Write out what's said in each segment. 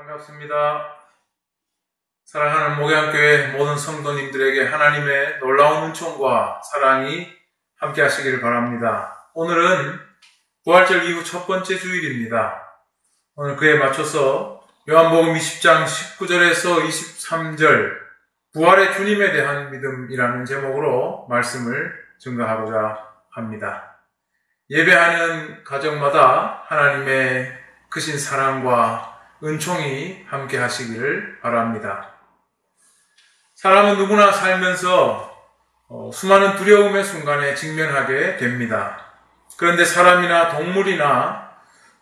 반갑습니다. 사랑하는 목양교회 모든 성도님들에게 하나님의 놀라운 은총과 사랑이 함께 하시기를 바랍니다. 오늘은 부활절 이후 첫 번째 주일입니다. 오늘 그에 맞춰서 요한복음 20장 19절에서 23절 부활의 주님에 대한 믿음이라는 제목으로 말씀을 증거하고자 합니다. 예배하는 가정마다 하나님의 크신 사랑과 은총이 함께 하시기를 바랍니다. 사람은 누구나 살면서 수많은 두려움의 순간에 직면하게 됩니다. 그런데 사람이나 동물이나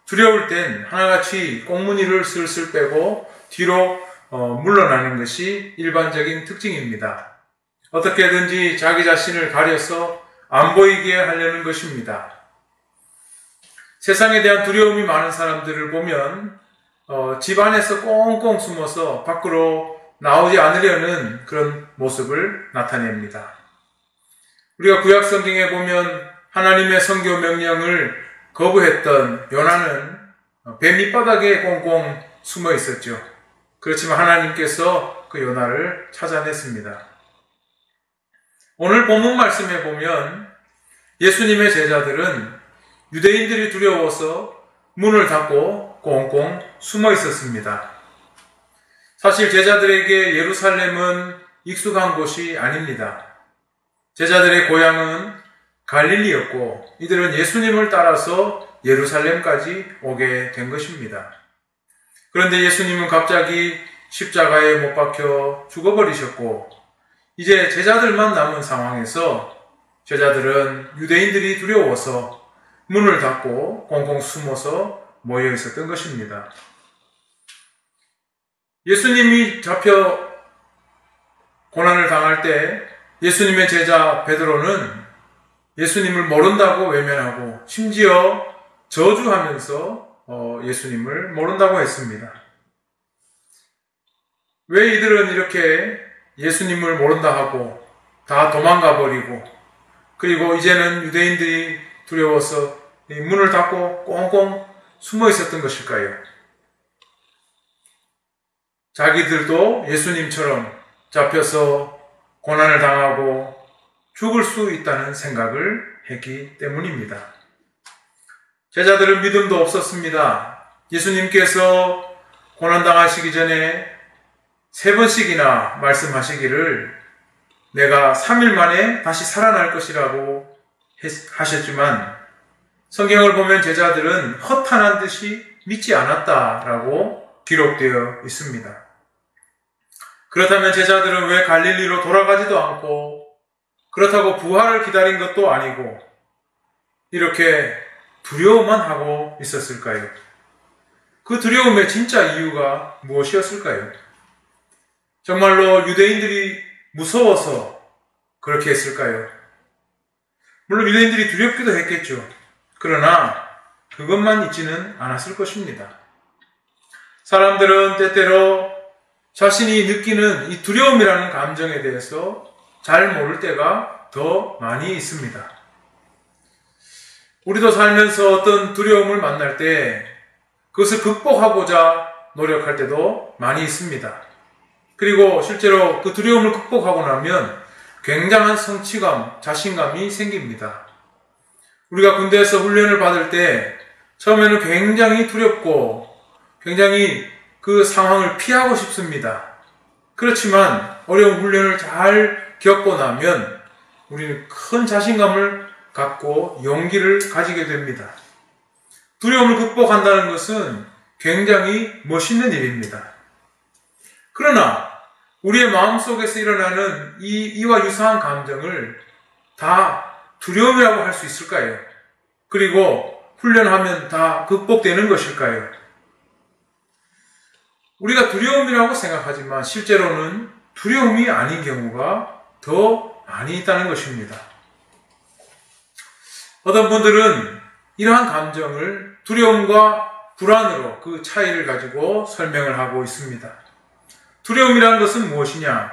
두려울 땐 하나같이 꽁무니를 슬슬 빼고 뒤로 물러나는 것이 일반적인 특징입니다. 어떻게든지 자기 자신을 가려서 안 보이게 하려는 것입니다. 세상에 대한 두려움이 많은 사람들을 보면 집 안에서 꽁꽁 숨어서 밖으로 나오지 않으려는 그런 모습을 나타냅니다. 우리가 구약 성경에 보면 하나님의 선교 명령을 거부했던 요나는 배 밑바닥에 꽁꽁 숨어 있었죠. 그렇지만 하나님께서 그 요나를 찾아냈습니다. 오늘 본문 말씀에 보면 예수님의 제자들은 유대인들이 두려워서 문을 닫고 꽁꽁 숨어 있었습니다. 사실 제자들에게 예루살렘은 익숙한 곳이 아닙니다. 제자들의 고향은 갈릴리였고 이들은 예수님을 따라서 예루살렘까지 오게 된 것입니다. 그런데 예수님은 갑자기 십자가에 못 박혀 죽어버리셨고 이제 제자들만 남은 상황에서 제자들은 유대인들이 두려워서 문을 닫고 꽁꽁 숨어서 모여 있었던 것입니다. 예수님이 잡혀 고난을 당할 때 예수님의 제자 베드로는 예수님을 모른다고 외면하고 심지어 저주하면서 예수님을 모른다고 했습니다. 왜 이들은 이렇게 예수님을 모른다 하고 다 도망가 버리고 그리고 이제는 유대인들이 두려워서 문을 닫고 꽁꽁 숨어 있었던 것일까요? 자기들도 예수님처럼 잡혀서 고난을 당하고 죽을 수 있다는 생각을 했기 때문입니다. 제자들은 믿음도 없었습니다. 예수님께서 고난당하시기 전에 3번씩이나 말씀하시기를 내가 3일 만에 다시 살아날 것이라고 하셨지만 성경을 보면 제자들은 허탄한 듯이 믿지 않았다라고 기록되어 있습니다. 그렇다면 제자들은 왜 갈릴리로 돌아가지도 않고 그렇다고 부활을 기다린 것도 아니고 이렇게 두려워만 하고 있었을까요? 그 두려움의 진짜 이유가 무엇이었을까요? 정말로 유대인들이 무서워서 그렇게 했을까요? 물론 유대인들이 두렵기도 했겠죠. 그러나 그것만 있지는 않았을 것입니다. 사람들은 때때로 자신이 느끼는 이 두려움이라는 감정에 대해서 잘 모를 때가 더 많이 있습니다. 우리도 살면서 어떤 두려움을 만날 때 그것을 극복하고자 노력할 때도 많이 있습니다. 그리고 실제로 그 두려움을 극복하고 나면 굉장한 성취감, 자신감이 생깁니다. 우리가 군대에서 훈련을 받을 때 처음에는 굉장히 두렵고 굉장히 그 상황을 피하고 싶습니다. 그렇지만 어려운 훈련을 잘 겪고 나면 우리는 큰 자신감을 갖고 용기를 가지게 됩니다. 두려움을 극복한다는 것은 굉장히 멋있는 일입니다. 그러나 우리의 마음속에서 일어나는 이와 유사한 감정을 다 두려움이라고 할 수 있을까요? 그리고 훈련하면 다 극복되는 것일까요? 우리가 두려움이라고 생각하지만 실제로는 두려움이 아닌 경우가 더 많이 있다는 것입니다. 어떤 분들은 이러한 감정을 두려움과 불안으로 그 차이를 가지고 설명을 하고 있습니다. 두려움이라는 것은 무엇이냐?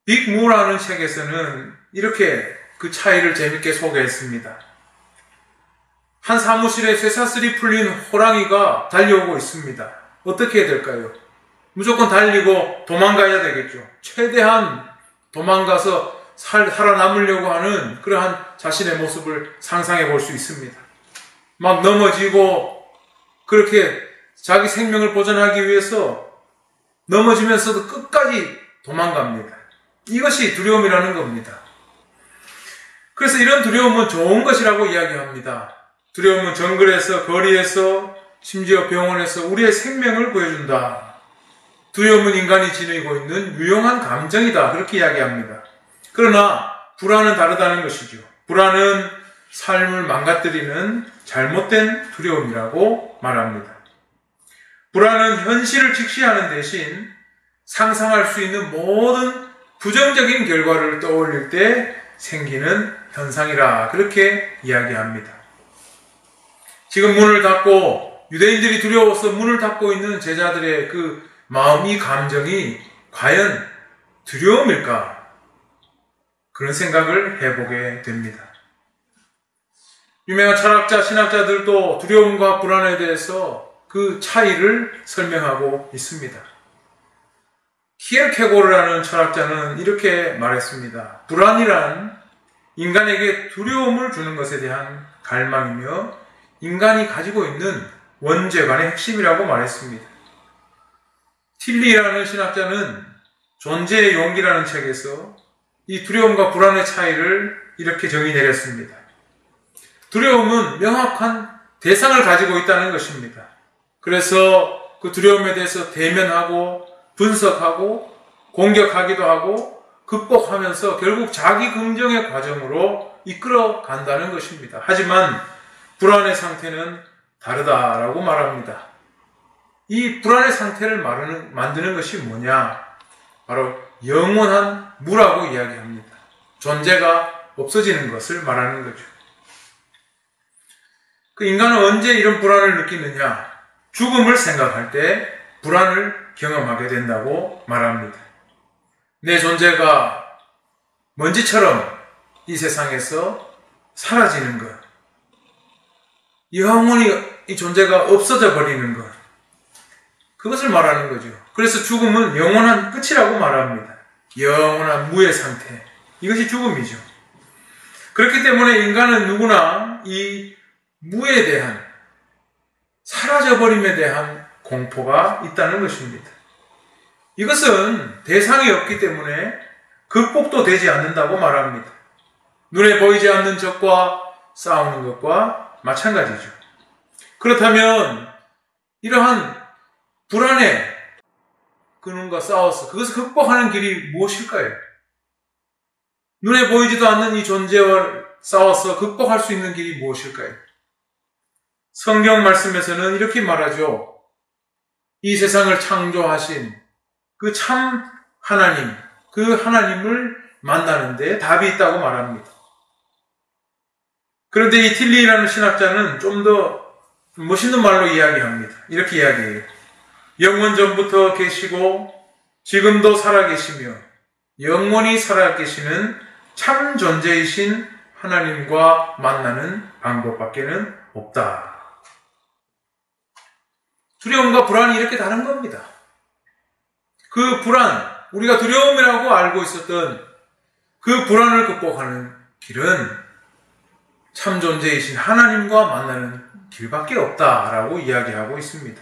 빅 무라는 책에서는 이렇게 그 차이를 재밌게 소개했습니다. 한 사무실에 쇠사슬이 풀린 호랑이가 달려오고 있습니다. 어떻게 해야 될까요? 무조건 달리고 도망가야 되겠죠. 최대한 도망가서 살아남으려고 하는 그러한 자신의 모습을 상상해 볼 수 있습니다. 막 넘어지고 그렇게 자기 생명을 보존하기 위해서 넘어지면서도 끝까지 도망갑니다. 이것이 두려움이라는 겁니다. 그래서 이런 두려움은 좋은 것이라고 이야기합니다. 두려움은 정글에서, 거리에서, 심지어 병원에서 우리의 생명을 구해준다. 두려움은 인간이 지니고 있는 유용한 감정이다. 그렇게 이야기합니다. 그러나 불안은 다르다는 것이죠. 불안은 삶을 망가뜨리는 잘못된 두려움이라고 말합니다. 불안은 현실을 직시하는 대신 상상할 수 있는 모든 부정적인 결과를 떠올릴 때 생기는 현상이라 그렇게 이야기합니다. 지금 문을 닫고 유대인들이 두려워서 문을 닫고 있는 제자들의 그 마음, 이 감정이 과연 두려움일까? 그런 생각을 해보게 됩니다. 유명한 철학자, 신학자들도 두려움과 불안에 대해서 그 차이를 설명하고 있습니다. 키르케고르라는 철학자는 이렇게 말했습니다. 불안이란 인간에게 두려움을 주는 것에 대한 갈망이며 인간이 가지고 있는 원죄관의 핵심이라고 말했습니다. 틸리라는 신학자는 존재의 용기라는 책에서 이 두려움과 불안의 차이를 이렇게 정의 내렸습니다. 두려움은 명확한 대상을 가지고 있다는 것입니다. 그래서 그 두려움에 대해서 대면하고 분석하고 공격하기도 하고 극복하면서 결국 자기 긍정의 과정으로 이끌어 간다는 것입니다. 하지만 불안의 상태는 다르다라고 말합니다. 이 불안의 상태를 만드는 것이 뭐냐? 바로 영원한 무라고 이야기합니다. 존재가 없어지는 것을 말하는 거죠. 그 인간은 언제 이런 불안을 느끼느냐? 죽음을 생각할 때 불안을 경험하게 된다고 말합니다. 내 존재가 먼지처럼 이 세상에서 사라지는 것, 영원히 이 존재가 없어져 버리는 것, 그것을 말하는 거죠. 그래서 죽음은 영원한 끝이라고 말합니다. 영원한 무의 상태, 이것이 죽음이죠. 그렇기 때문에 인간은 누구나 이 무에 대한, 사라져버림에 대한 공포가 있다는 것입니다. 이것은 대상이 없기 때문에 극복도 되지 않는다고 말합니다. 눈에 보이지 않는 적과 싸우는 것과 마찬가지죠. 그렇다면 이러한 불안의 그놈과 싸워서 그것을 극복하는 길이 무엇일까요? 눈에 보이지도 않는 이 존재와 싸워서 극복할 수 있는 길이 무엇일까요? 성경 말씀에서는 이렇게 말하죠. 이 세상을 창조하신 그 참 하나님, 그 하나님을 만나는 데 답이 있다고 말합니다. 그런데 이 틸리라는 신학자는 좀 더 멋있는 말로 이야기합니다. 이렇게 이야기해요. 영원 전부터 계시고 지금도 살아계시며 영원히 살아계시는 참 존재이신 하나님과 만나는 방법밖에는 없다. 두려움과 불안이 이렇게 다른 겁니다. 그 불안, 우리가 두려움이라고 알고 있었던 그 불안을 극복하는 길은 참 존재이신 하나님과 만나는 길밖에 없다라고 이야기하고 있습니다.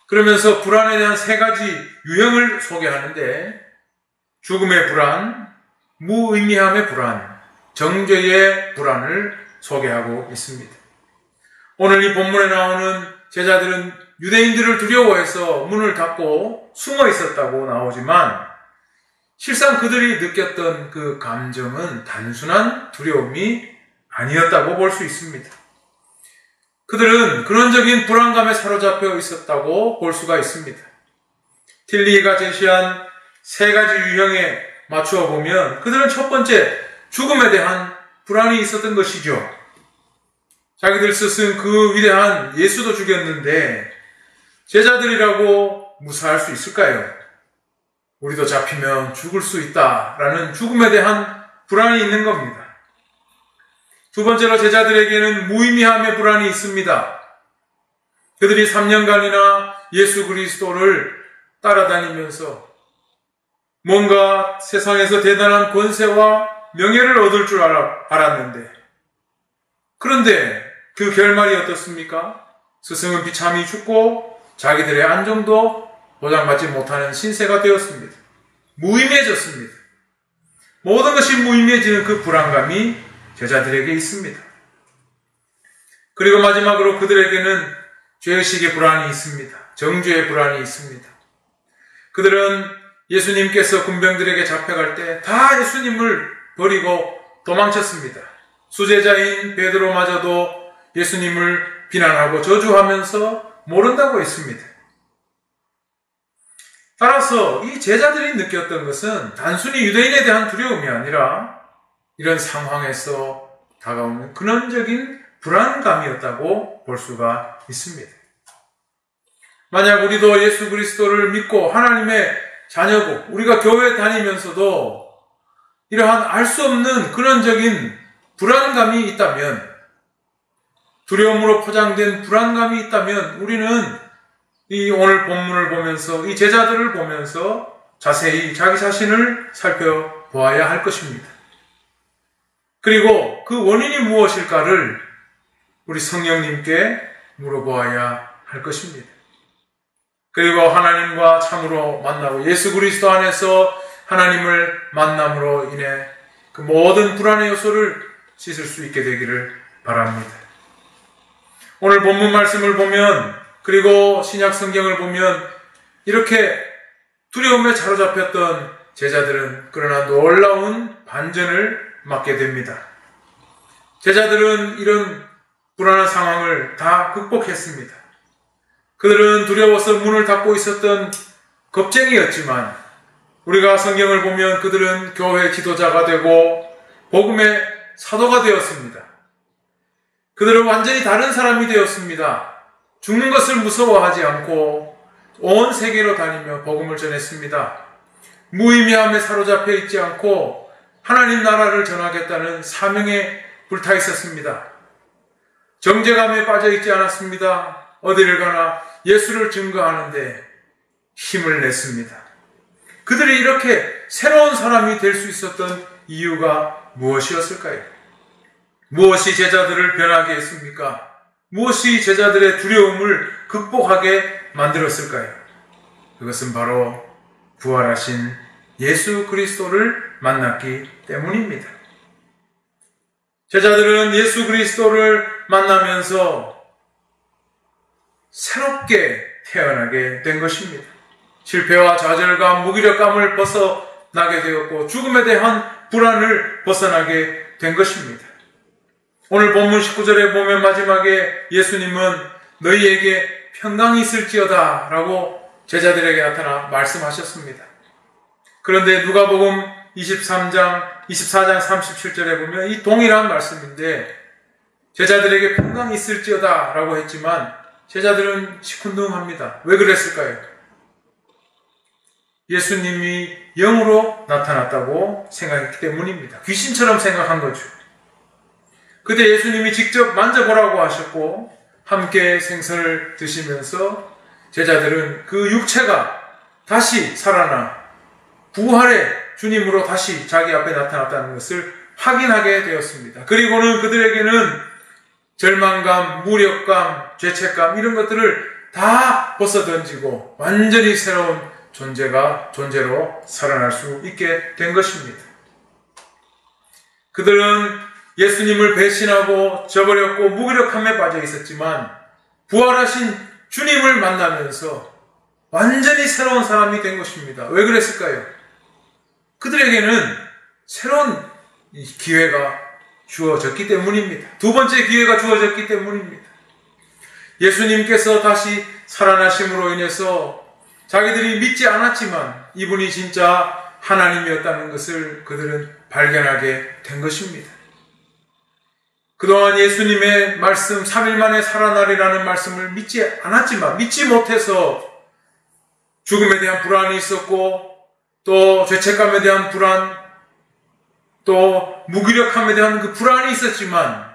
그러면서 불안에 대한 세 가지 유형을 소개하는데 죽음의 불안, 무의미함의 불안, 정죄의 불안을 소개하고 있습니다. 오늘 이 본문에 나오는 제자들은 유대인들을 두려워해서 문을 닫고 숨어 있었다고 나오지만 실상 그들이 느꼈던 그 감정은 단순한 두려움이 아니었다고 볼 수 있습니다. 그들은 근원적인 불안감에 사로잡혀 있었다고 볼 수가 있습니다. 틸리가 제시한 세 가지 유형에 맞추어 보면 그들은 첫 번째, 죽음에 대한 불안이 있었던 것이죠. 자기들 스승 그 위대한 예수도 죽였는데 제자들이라고 무사할 수 있을까요? 우리도 잡히면 죽을 수 있다라는 죽음에 대한 불안이 있는 겁니다. 두 번째로 제자들에게는 무의미함의 불안이 있습니다. 그들이 3년간이나 예수 그리스도를 따라다니면서 뭔가 세상에서 대단한 권세와 명예를 얻을 줄 알았는데, 그런데 그 결말이 어떻습니까? 스승은 비참히 죽고 자기들의 안정도 보장받지 못하는 신세가 되었습니다. 무의미해졌습니다. 모든 것이 무의미해지는 그 불안감이 제자들에게 있습니다. 그리고 마지막으로 그들에게는 죄의식의 불안이 있습니다. 정죄의 불안이 있습니다. 그들은 예수님께서 군병들에게 잡혀갈 때 다 예수님을 버리고 도망쳤습니다. 수제자인 베드로마저도 예수님을 비난하고 저주하면서 모른다고 했습니다. 따라서 이 제자들이 느꼈던 것은 단순히 유대인에 대한 두려움이 아니라 이런 상황에서 다가오는 근원적인 불안감이었다고 볼 수가 있습니다. 만약 우리도 예수 그리스도를 믿고 하나님의 자녀고 우리가 교회 다니면서도 이러한 알 수 없는 근원적인 불안감이 있다면, 두려움으로 포장된 불안감이 있다면 우리는 이 오늘 본문을 보면서 이 제자들을 보면서 자세히 자기 자신을 살펴보아야 할 것입니다. 그리고 그 원인이 무엇일까를 우리 성령님께 물어보아야 할 것입니다. 그리고 하나님과 참으로 만나고 예수 그리스도 안에서 하나님을 만남으로 인해 그 모든 불안의 요소를 씻을 수 있게 되기를 바랍니다. 오늘 본문 말씀을 보면, 그리고 신약 성경을 보면 이렇게 두려움에 사로잡혔던 제자들은 그러나 놀라운 반전을 맞게 됩니다. 제자들은 이런 불안한 상황을 다 극복했습니다. 그들은 두려워서 문을 닫고 있었던 겁쟁이였지만 우리가 성경을 보면 그들은 교회 지도자가 되고 복음의 사도가 되었습니다. 그들은 완전히 다른 사람이 되었습니다. 죽는 것을 무서워하지 않고 온 세계로 다니며 복음을 전했습니다. 무의미함에 사로잡혀 있지 않고 하나님 나라를 전하겠다는 사명에 불타 있었습니다. 정죄감에 빠져 있지 않았습니다. 어디를 가나 예수를 증거하는데 힘을 냈습니다. 그들이 이렇게 새로운 사람이 될 수 있었던 이유가 무엇이었을까요? 무엇이 제자들을 변하게 했습니까? 무엇이 제자들의 두려움을 극복하게 만들었을까요? 그것은 바로 부활하신 예수 그리스도를 만났기 때문입니다. 제자들은 예수 그리스도를 만나면서 새롭게 태어나게 된 것입니다. 실패와 좌절감, 무기력감을 벗어나게 되었고 죽음에 대한 불안을 벗어나게 된 것입니다. 오늘 본문 19절에 보면 마지막에 예수님은 너희에게 평강이 있을지어다 라고 제자들에게 나타나 말씀하셨습니다. 그런데 누가복음 24장 37절에 보면 이 동일한 말씀인데 제자들에게 평강이 있을지어다 라고 했지만 제자들은 시큰둥합니다. 왜 그랬을까요? 예수님이 영으로 나타났다고 생각했기 때문입니다. 귀신처럼 생각한 거죠. 그때 예수님이 직접 만져보라고 하셨고 함께 생선을 드시면서 제자들은 그 육체가 다시 살아나 부활의 주님으로 다시 자기 앞에 나타났다는 것을 확인하게 되었습니다. 그리고는 그들에게는 절망감, 무력감, 죄책감 이런 것들을 다 벗어던지고 완전히 새로운 존재로 살아날 수 있게 된 것입니다. 그들은 예수님을 배신하고 저버렸고 무기력함에 빠져 있었지만 부활하신 주님을 만나면서 완전히 새로운 사람이 된 것입니다. 왜 그랬을까요? 그들에게는 새로운 기회가 주어졌기 때문입니다. 두 번째 기회가 주어졌기 때문입니다. 예수님께서 다시 살아나심으로 인해서 자기들이 믿지 않았지만 이분이 진짜 하나님이었다는 것을 그들은 발견하게 된 것입니다. 그동안 예수님의 말씀 3일 만에 살아나리라는 말씀을 믿지 않았지만 믿지 못해서 죽음에 대한 불안이 있었고 또 죄책감에 대한 불안 또 무기력함에 대한 그 불안이 있었지만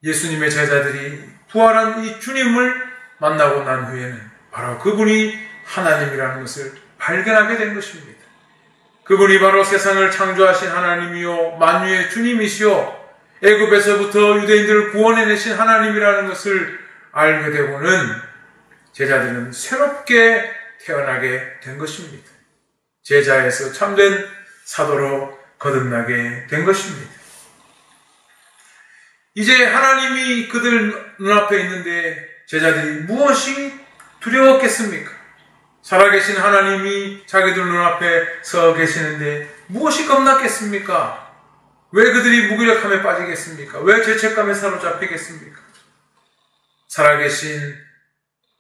예수님의 제자들이 부활한 이 주님을 만나고 난 후에는 바로 그분이 하나님이라는 것을 발견하게 된 것입니다. 그분이 바로 세상을 창조하신 하나님이요 만유의 주님이시요 애굽에서부터 유대인들을 구원해내신 하나님이라는 것을 알게 되고는 제자들은 새롭게 태어나게 된 것입니다. 제자에서 참된 사도로 거듭나게 된 것입니다. 이제 하나님이 그들 눈앞에 있는데 제자들이 무엇이 두려웠겠습니까? 살아계신 하나님이 자기들 눈앞에 서 계시는데 무엇이 겁났겠습니까? 왜 그들이 무기력함에 빠지겠습니까? 왜 죄책감에 사로잡히겠습니까? 살아계신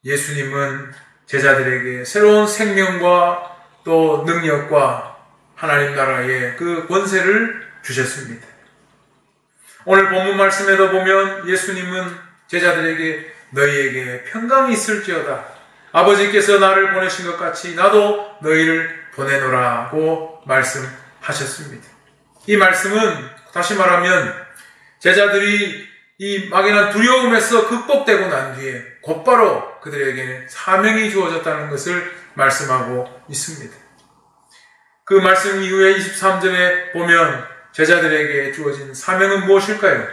예수님은 제자들에게 새로운 생명과 또 능력과 하나님 나라의 그 권세를 주셨습니다. 오늘 본문 말씀에도 보면 예수님은 제자들에게 너희에게 평강이 있을지어다. 아버지께서 나를 보내신 것 같이 나도 너희를 보내노라고 말씀하셨습니다. 이 말씀은 다시 말하면 제자들이 이 막연한 두려움에서 극복되고 난 뒤에 곧바로 그들에게는 사명이 주어졌다는 것을 말씀하고 있습니다. 그 말씀 이후에 23절에 보면 제자들에게 주어진 사명은 무엇일까요?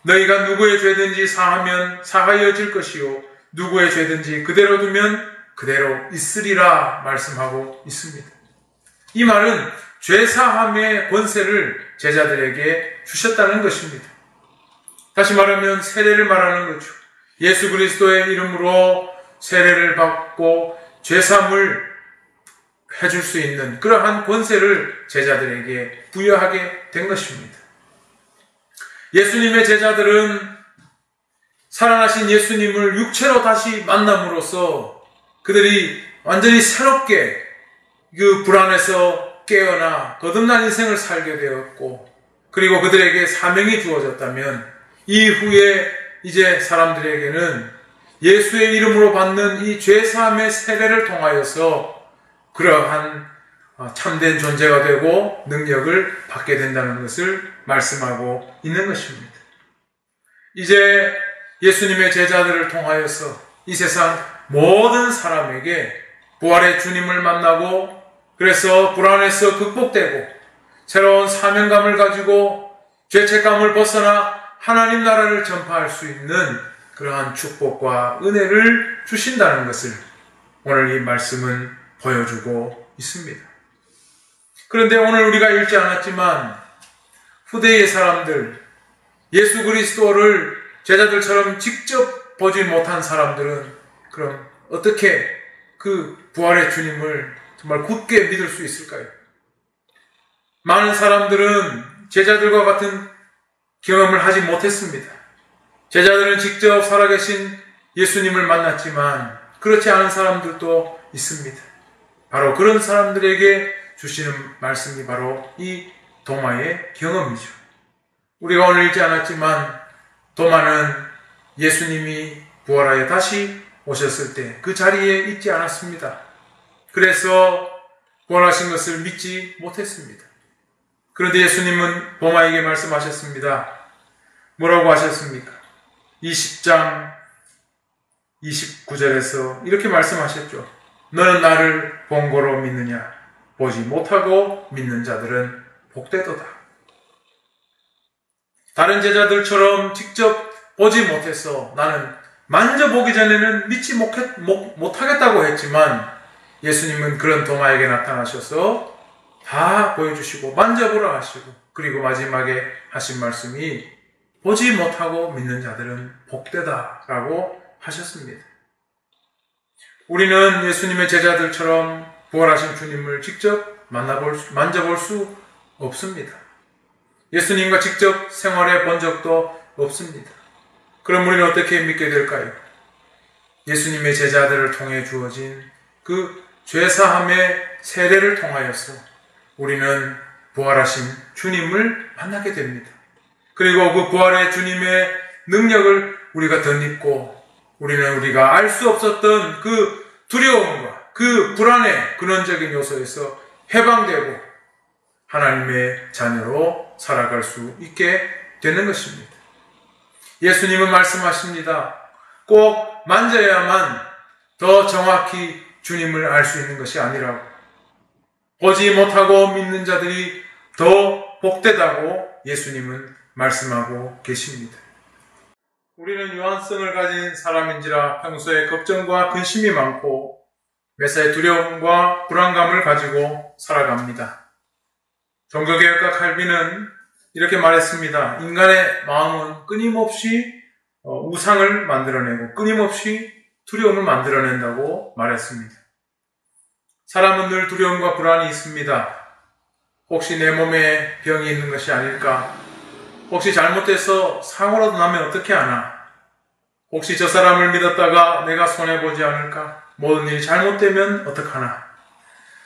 너희가 누구의 죄든지 사하면 사하여질 것이요 누구의 죄든지 그대로 두면 그대로 있으리라 말씀하고 있습니다. 이 말은 죄사함의 권세를 제자들에게 주셨다는 것입니다. 다시 말하면 세례를 말하는 거죠. 예수 그리스도의 이름으로 세례를 받고 죄사함을 해줄 수 있는 그러한 권세를 제자들에게 부여하게 된 것입니다. 예수님의 제자들은 살아나신 예수님을 육체로 다시 만남으로써 그들이 완전히 새롭게 그 불안에서 깨어나 거듭난 인생을 살게 되었고, 그리고 그들에게 사명이 주어졌다면 이후에 이제 사람들에게는 예수의 이름으로 받는 이 죄사함의 세례를 통하여서 그러한 참된 존재가 되고 능력을 받게 된다는 것을 말씀하고 있는 것입니다. 이제 예수님의 제자들을 통하여서 이 세상 모든 사람에게 부활의 주님을 만나고 그래서 불안에서 극복되고 새로운 사명감을 가지고 죄책감을 벗어나 하나님 나라를 전파할 수 있는 그러한 축복과 은혜를 주신다는 것을 오늘 이 말씀은 보여주고 있습니다. 그런데 오늘 우리가 읽지 않았지만 후대의 사람들, 예수 그리스도를 제자들처럼 직접 보지 못한 사람들은 그럼 어떻게 그 부활의 주님을 정말 굳게 믿을 수 있을까요? 많은 사람들은 제자들과 같은 경험을 하지 못했습니다. 제자들은 직접 살아계신 예수님을 만났지만 그렇지 않은 사람들도 있습니다. 바로 그런 사람들에게 주시는 말씀이 바로 이 도마의 경험이죠. 우리가 오늘 읽지 않았지만 도마는 예수님이 부활하여 다시 오셨을 때 그 자리에 있지 않았습니다. 그래서 부활하신 것을 믿지 못했습니다. 그런데 예수님은 도마에게 말씀하셨습니다. 뭐라고 하셨습니까? 20장 29절에서 이렇게 말씀하셨죠. 너는 나를 본 거로 믿느냐? 보지 못하고 믿는 자들은 복되도다. 다른 제자들처럼 직접 보지 못해서 나는 만져보기 전에는 믿지 못하겠다고 했지만 예수님은 그런 도마에게 나타나셔서 다 보여주시고 만져보라 하시고 그리고 마지막에 하신 말씀이 보지 못하고 믿는 자들은 복되다라고 하셨습니다. 우리는 예수님의 제자들처럼 부활하신 주님을 직접 만져볼 수 없습니다. 예수님과 직접 생활해 본 적도 없습니다. 그럼 우리는 어떻게 믿게 될까요? 예수님의 제자들을 통해 주어진 그 죄사함의 세례를 통하여서 우리는 부활하신 주님을 만나게 됩니다. 그리고 그 부활의 주님의 능력을 우리가 덧입고 우리는 우리가 알 수 없었던 그 두려움과 그 불안의 근원적인 요소에서 해방되고 하나님의 자녀로 살아갈 수 있게 되는 것입니다. 예수님은 말씀하십니다. 꼭 만져야만 더 정확히 주님을 알 수 있는 것이 아니라고. 보지 못하고 믿는 자들이 더 복되다고 예수님은 말씀하고 계십니다. 우리는 유한성을 가진 사람인지라 평소에 걱정과 근심이 많고 매사에 두려움과 불안감을 가지고 살아갑니다. 종교개혁가 칼빈은 이렇게 말했습니다. 인간의 마음은 끊임없이 우상을 만들어내고 끊임없이 두려움을 만들어낸다고 말했습니다. 사람은 늘 두려움과 불안이 있습니다. 혹시 내 몸에 병이 있는 것이 아닐까? 혹시 잘못돼서 사고라도 나면 어떻게 하나? 혹시 저 사람을 믿었다가 내가 손해보지 않을까? 모든 일이 잘못되면 어떡하나?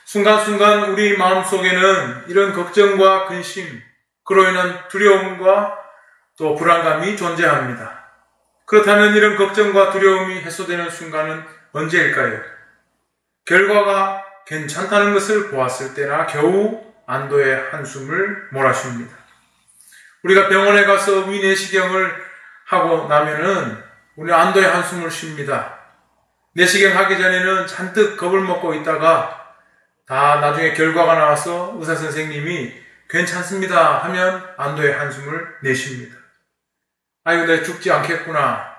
순간순간 우리 마음속에는 이런 걱정과 근심, 그로 인한 두려움과 또 불안감이 존재합니다. 그렇다면 이런 걱정과 두려움이 해소되는 순간은 언제일까요? 결과가 괜찮다는 것을 보았을 때나 겨우 안도의 한숨을 몰아쉽니다. 우리가 병원에 가서 위내시경을 하고 나면은 우리 안도의 한숨을 쉽니다. 내시경 하기 전에는 잔뜩 겁을 먹고 있다가 다 나중에 결과가 나와서 의사 선생님이 괜찮습니다 하면 안도의 한숨을 내쉽니다. 아이고, 내가 죽지 않겠구나.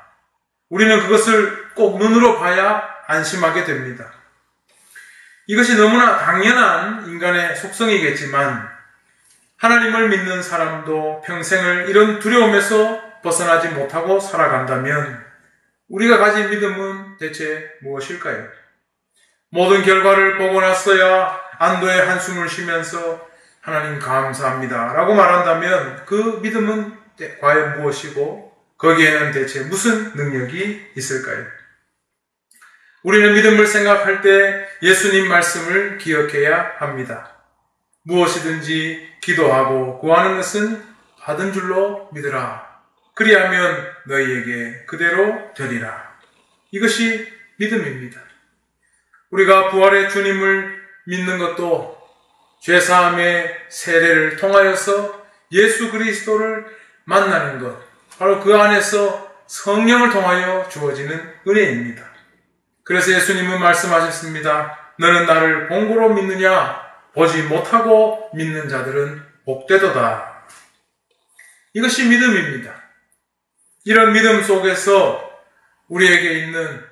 우리는 그것을 꼭 눈으로 봐야 안심하게 됩니다. 이것이 너무나 당연한 인간의 속성이겠지만 하나님을 믿는 사람도 평생을 이런 두려움에서 벗어나지 못하고 살아간다면 우리가 가진 믿음은 대체 무엇일까요? 모든 결과를 보고 나서야 안도의 한숨을 쉬면서 하나님 감사합니다 라고 말한다면 그 믿음은 과연 무엇이고 거기에는 대체 무슨 능력이 있을까요? 우리는 믿음을 생각할 때 예수님 말씀을 기억해야 합니다. 무엇이든지 기도하고 구하는 것은 받은 줄로 믿으라. 그리하면 너희에게 그대로 되리라. 이것이 믿음입니다. 우리가 부활의 주님을 믿는 것도 죄사함의 세례를 통하여서 예수 그리스도를 만나는 것, 바로 그 안에서 성령을 통하여 주어지는 은혜입니다. 그래서 예수님은 말씀하셨습니다. 너는 나를 본고로 믿느냐? 보지 못하고 믿는 자들은 복되도다. 이것이 믿음입니다. 이런 믿음 속에서 우리에게 있는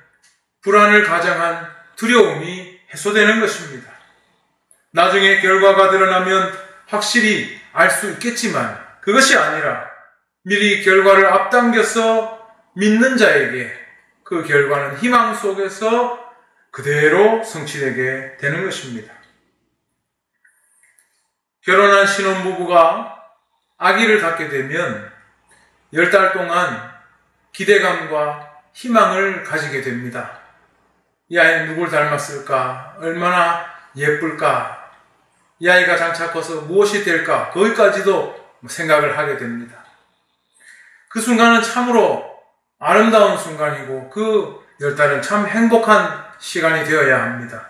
불안을 가장한 두려움이 해소되는 것입니다. 나중에 결과가 드러나면 확실히 알 수 있겠지만 그것이 아니라 미리 결과를 앞당겨서 믿는 자에게 그 결과는 희망 속에서 그대로 성취되게 되는 것입니다. 결혼한 신혼부부가 아기를 갖게 되면 10달 동안 기대감과 희망을 가지게 됩니다. 이 아이는 누굴 닮았을까? 얼마나 예쁠까? 이 아이가 장차 커서 무엇이 될까? 거기까지도 생각을 하게 됩니다. 그 순간은 참으로 아름다운 순간이고 그 10달은 참 행복한 시간이 되어야 합니다.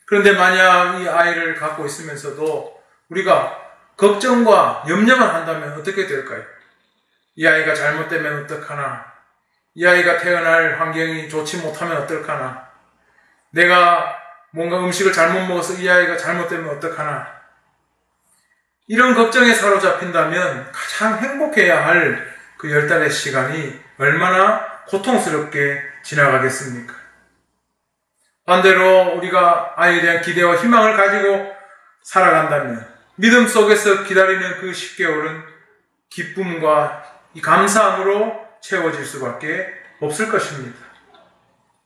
그런데 만약 이 아이를 갖고 있으면서도 우리가 걱정과 염려만 한다면 어떻게 될까요? 이 아이가 잘못되면 어떡하나? 이 아이가 태어날 환경이 좋지 못하면 어떨까나? 내가 뭔가 음식을 잘못 먹어서 이 아이가 잘못되면 어떡하나? 이런 걱정에 사로잡힌다면 가장 행복해야 할 그 10달의 시간이 얼마나 고통스럽게 지나가겠습니까? 반대로 우리가 아이에 대한 기대와 희망을 가지고 살아간다면 믿음 속에서 기다리는 그 10개월은 기쁨과 이 감사함으로 채워질 수밖에 없을 것입니다.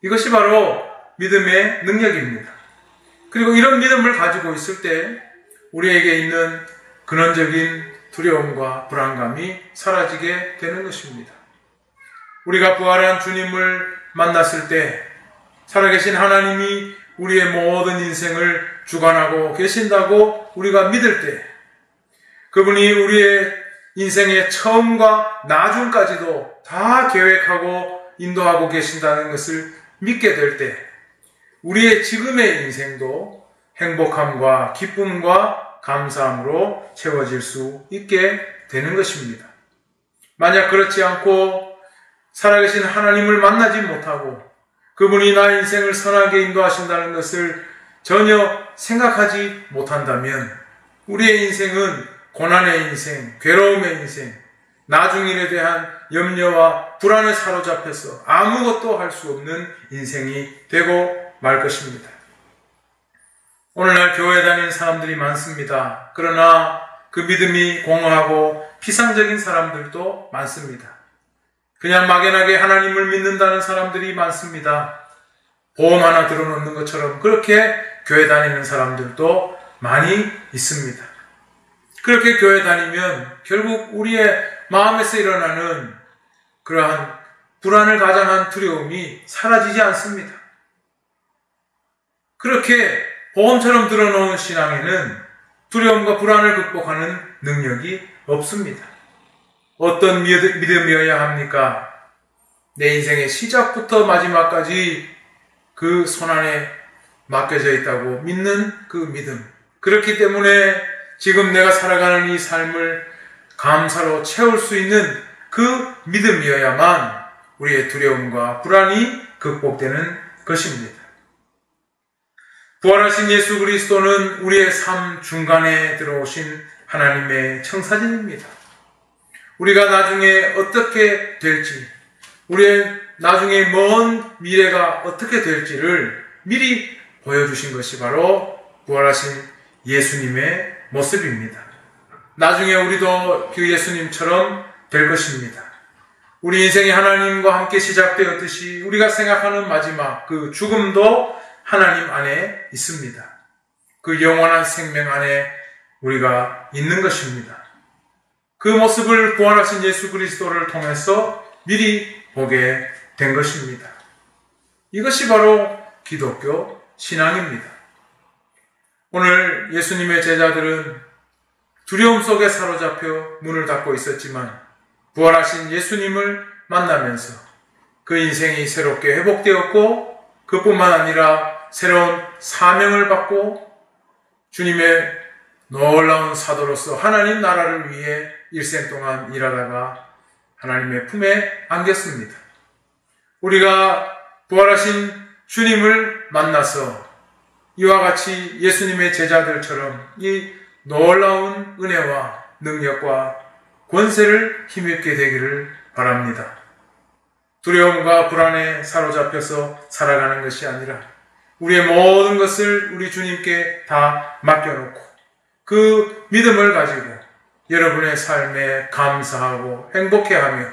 이것이 바로 믿음의 능력입니다. 그리고 이런 믿음을 가지고 있을 때 우리에게 있는 근원적인 두려움과 불안감이 사라지게 되는 것입니다. 우리가 부활한 주님을 만났을 때 살아계신 하나님이 우리의 모든 인생을 주관하고 계신다고 우리가 믿을 때 그분이 우리의 인생의 처음과 나중까지도 다 계획하고 인도하고 계신다는 것을 믿게 될 때 우리의 지금의 인생도 행복함과 기쁨과 감사함으로 채워질 수 있게 되는 것입니다. 만약 그렇지 않고 살아계신 하나님을 만나지 못하고 그분이 나의 인생을 선하게 인도하신다는 것을 전혀 생각하지 못한다면 우리의 인생은 고난의 인생, 괴로움의 인생, 나중일에 대한 염려와 불안에 사로잡혀서 아무것도 할 수 없는 인생이 되고 말 것입니다. 오늘날 교회 다니는 사람들이 많습니다. 그러나 그 믿음이 공허하고 피상적인 사람들도 많습니다. 그냥 막연하게 하나님을 믿는다는 사람들이 많습니다. 보험 하나 들어놓는 것처럼 그렇게 교회 다니는 사람들도 많이 있습니다. 그렇게 교회 다니면 결국 우리의 마음에서 일어나는 그러한 불안을 가장한 두려움이 사라지지 않습니다. 그렇게 보험처럼 들어놓은 신앙에는 두려움과 불안을 극복하는 능력이 없습니다. 어떤 믿음이어야 합니까? 내 인생의 시작부터 마지막까지 그 손안에 맡겨져 있다고 믿는 그 믿음. 그렇기 때문에 지금 내가 살아가는 이 삶을 감사로 채울 수 있는 그 믿음이어야만 우리의 두려움과 불안이 극복되는 것입니다. 부활하신 예수 그리스도는 우리의 삶 중간에 들어오신 하나님의 청사진입니다. 우리가 나중에 어떻게 될지, 우리의 나중에 먼 미래가 어떻게 될지를 미리 보여주신 것이 바로 부활하신 예수님의 모습입니다. 나중에 우리도 그 예수님처럼 될 것입니다. 우리 인생이 하나님과 함께 시작되었듯이 우리가 생각하는 마지막 그 죽음도 하나님 안에 있습니다. 그 영원한 생명 안에 우리가 있는 것입니다. 그 모습을 부활하신 예수 그리스도를 통해서 미리 보게 된 것입니다. 이것이 바로 기독교 신앙입니다. 오늘 예수님의 제자들은 두려움 속에 사로잡혀 문을 닫고 있었지만 부활하신 예수님을 만나면서 그 인생이 새롭게 회복되었고 그뿐만 아니라 새로운 사명을 받고 주님의 놀라운 사도로서 하나님 나라를 위해 일생 동안 일하다가 하나님의 품에 안겼습니다. 우리가 부활하신 주님을 만나서 이와 같이 예수님의 제자들처럼 이 놀라운 은혜와 능력과 권세를 힘입게 되기를 바랍니다. 두려움과 불안에 사로잡혀서 살아가는 것이 아니라 우리의 모든 것을 우리 주님께 다 맡겨놓고 그 믿음을 가지고 여러분의 삶에 감사하고 행복해하며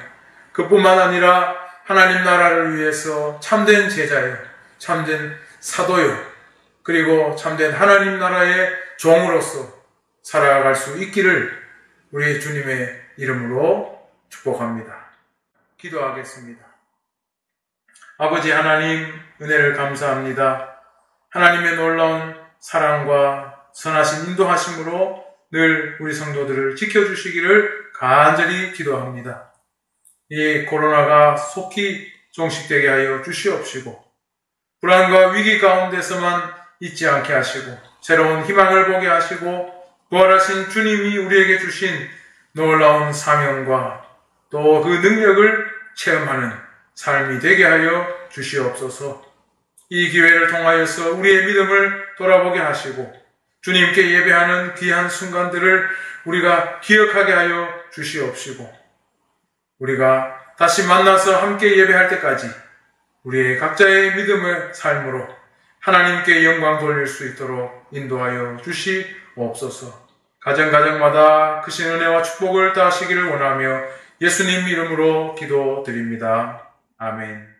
그뿐만 아니라 하나님 나라를 위해서 참된 제자요, 참된 사도요, 그리고 참된 하나님 나라의 종으로서 살아갈 수 있기를 우리 주님의 이름으로 축복합니다. 기도하겠습니다. 아버지 하나님, 은혜를 감사합니다. 하나님의 놀라운 사랑과 선하신 인도하심으로 늘 우리 성도들을 지켜주시기를 간절히 기도합니다. 이 코로나가 속히 종식되게 하여 주시옵시고 불안과 위기 가운데서만 잊지 않게 하시고 새로운 희망을 보게 하시고 부활하신 주님이 우리에게 주신 놀라운 사명과 또 그 능력을 체험하는 삶이 되게 하여 주시옵소서. 이 기회를 통하여서 우리의 믿음을 돌아보게 하시고 주님께 예배하는 귀한 순간들을 우리가 기억하게 하여 주시옵시고 우리가 다시 만나서 함께 예배할 때까지 우리의 각자의 믿음의 삶으로 하나님께 영광 돌릴 수 있도록 인도하여 주시옵소서. 가정가정마다 크신 은혜와 축복을 다하시기를 원하며 예수님 이름으로 기도드립니다. 아멘.